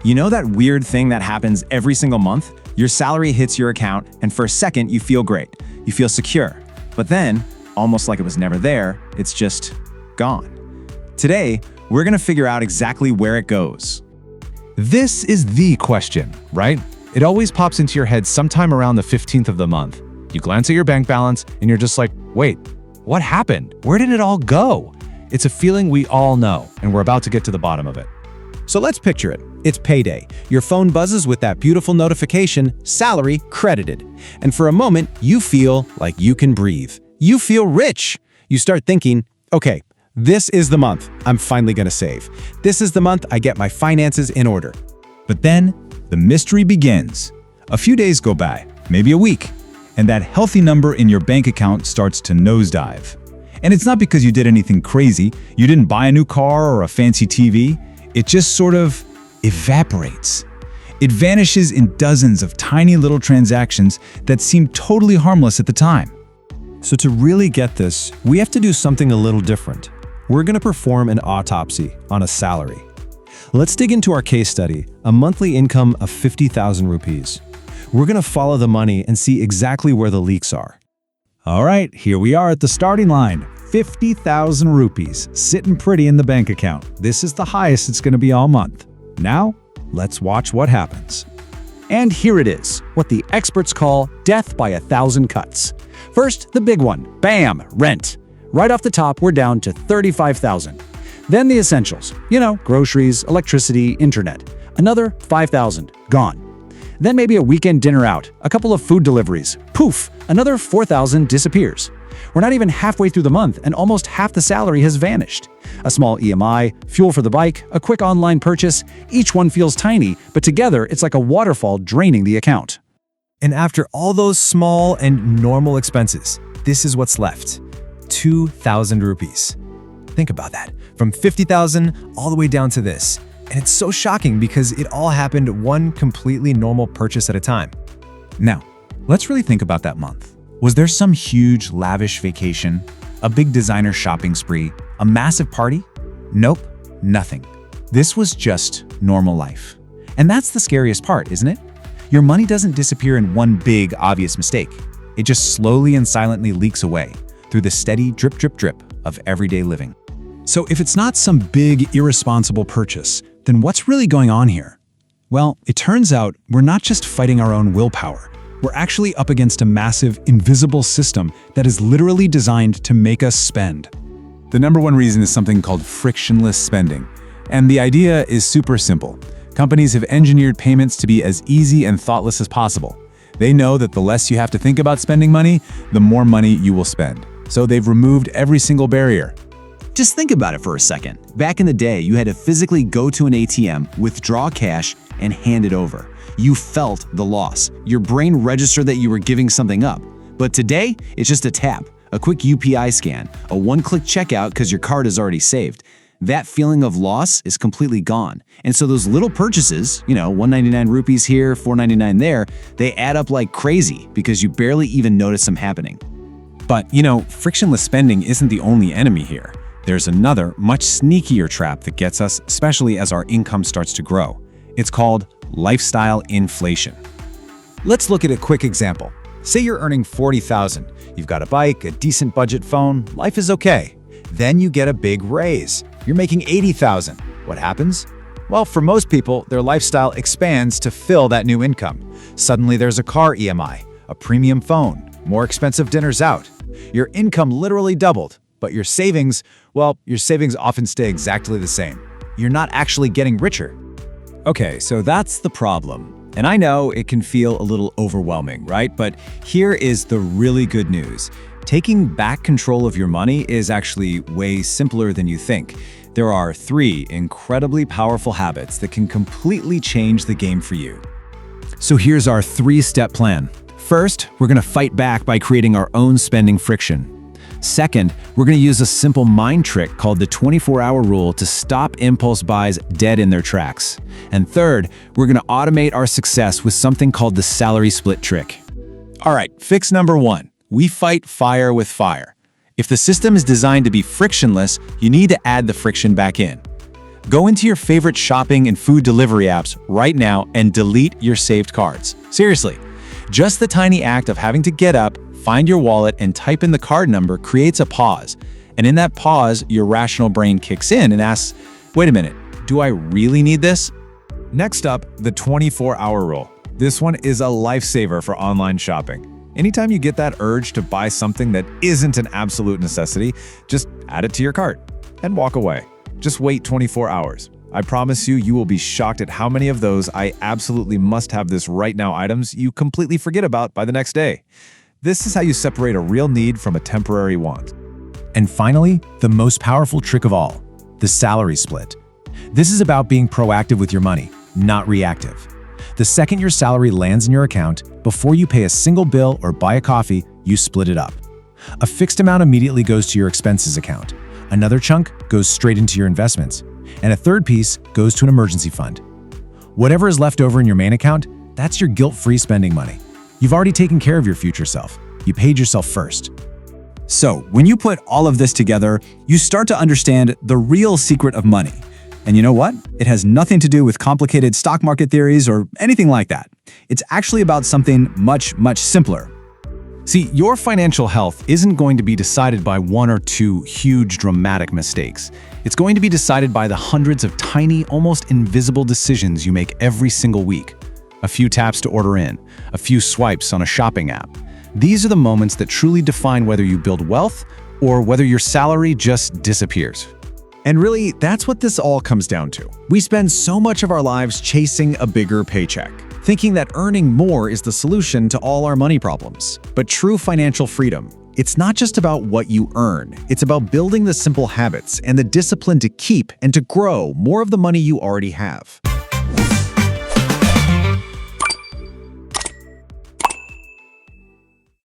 You know that weird thing that happens every single month? Your salary hits your account, and for a second, you feel great. You feel secure. But then, almost like it was never there, it's just gone. Today, we're gonna figure out exactly where it goes. This is the question, right? It always pops into your head sometime around the 15th of the month. You glance at your bank balance, and you're just like, wait, what happened? Where did it all go? It's a feeling we all know, and we're about to get to the bottom of it. So let's picture it. It's payday. Your phone buzzes with that beautiful notification, salary credited. And for a moment, you feel like you can breathe. You feel rich. You start thinking, okay, this is the month I'm finally gonna save. This is the month I get my finances in order. But then, the mystery begins. A few days go by, maybe a week, and that healthy number in your bank account starts to nosedive. And it's not because you did anything crazy, you didn't buy a new car or a fancy TV, it just sort of evaporates. It vanishes in dozens of tiny little transactions that seem totally harmless at the time. So to really get this, we have to do something a little different. We're gonna perform an autopsy on a salary. Let's dig into our case study, a monthly income of 50,000 rupees. We're gonna follow the money and see exactly where the leaks are. All right, here we are at the starting line. 50,000 rupees, sitting pretty in the bank account. This is the highest it's gonna be all month. Now, let's watch what happens. And here it is, what the experts call death by 1,000 cuts. First, the big one, bam, rent. Right off the top, we're down to 35,000. Then the essentials, groceries, electricity, internet. Another 5,000, gone. Then maybe a weekend dinner out, a couple of food deliveries. Poof, another 4,000 disappears. We're not even halfway through the month and almost half the salary has vanished. A small EMI, fuel for the bike, a quick online purchase, each one feels tiny, but together it's like a waterfall draining the account. And after all those small and normal expenses, this is what's left. 2,000 rupees. Think about that. From 50,000 all the way down to this. And it's so shocking because it all happened one completely normal purchase at a time. Now, let's really think about that month. Was there some huge, lavish vacation? A big designer shopping spree? A massive party? Nope, nothing. This was just normal life. And that's the scariest part, isn't it? Your money doesn't disappear in one big, obvious mistake. It just slowly and silently leaks away through the steady drip, drip, drip of everyday living. So if it's not some big, irresponsible purchase, then what's really going on here? Well, it turns out we're not just fighting our own willpower. We're actually up against a massive, invisible system that is literally designed to make us spend. The number one reason is something called frictionless spending. And the idea is super simple. Companies have engineered payments to be as easy and thoughtless as possible. They know that the less you have to think about spending money, the more money you will spend. So they've removed every single barrier. Just think about it for a second. Back in the day, you had to physically go to an ATM, withdraw cash, and hand it over. You felt the loss. Your brain registered that you were giving something up. But today, it's just a tap, a quick UPI scan, a one-click checkout because your card is already saved. That feeling of loss is completely gone. And so those little purchases, 199 rupees here, 499 there, they add up like crazy because you barely even notice them happening. But, frictionless spending isn't the only enemy here. There's another, much sneakier trap that gets us, especially as our income starts to grow. It's called lifestyle inflation. Let's look at a quick example. Say you're earning 40,000. You've got a bike, a decent budget phone, life is okay. Then you get a big raise. You're making 80,000. What happens? Well, for most people, their lifestyle expands to fill that new income. Suddenly there's a car EMI, a premium phone, more expensive dinners out. Your income literally doubled, but your savings often stay exactly the same. You're not actually getting richer. Okay, so that's the problem. And I know it can feel a little overwhelming, right? But here is the really good news. Taking back control of your money is actually way simpler than you think. There are 3 incredibly powerful habits that can completely change the game for you. So here's our 3-step plan. First, we're gonna fight back by creating our own spending friction. Second, we're gonna use a simple mind trick called the 24-hour rule to stop impulse buys dead in their tracks. And third, we're gonna automate our success with something called the salary split trick. All right, fix number 1. We fight fire with fire. If the system is designed to be frictionless, you need to add the friction back in. Go into your favorite shopping and food delivery apps right now and delete your saved cards. Seriously, just the tiny act of having to get up, find your wallet, and type in the card number creates a pause. And in that pause, your rational brain kicks in and asks, wait a minute, do I really need this? Next up, the 24-hour rule. This one is a lifesaver for online shopping. Anytime you get that urge to buy something that isn't an absolute necessity, just add it to your cart and walk away. Just wait 24 hours. I promise you, you will be shocked at how many of those I absolutely must have this right now items you completely forget about by the next day. This is how you separate a real need from a temporary want. And finally, the most powerful trick of all, the salary split. This is about being proactive with your money, not reactive. The second your salary lands in your account, before you pay a single bill or buy a coffee, you split it up. A fixed amount immediately goes to your expenses account. Another chunk goes straight into your investments. And a third piece goes to an emergency fund. Whatever is left over in your main account, that's your guilt-free spending money. You've already taken care of your future self. You paid yourself first. So, when you put all of this together, you start to understand the real secret of money. And you know what? It has nothing to do with complicated stock market theories or anything like that. It's actually about something much, much simpler. See, your financial health isn't going to be decided by one or two huge dramatic mistakes. It's going to be decided by the hundreds of tiny, almost invisible decisions you make every single week. A few taps to order in, a few swipes on a shopping app. These are the moments that truly define whether you build wealth or whether your salary just disappears. And really, that's what this all comes down to. We spend so much of our lives chasing a bigger paycheck, thinking that earning more is the solution to all our money problems. But true financial freedom, it's not just about what you earn. It's about building the simple habits and the discipline to keep and to grow more of the money you already have.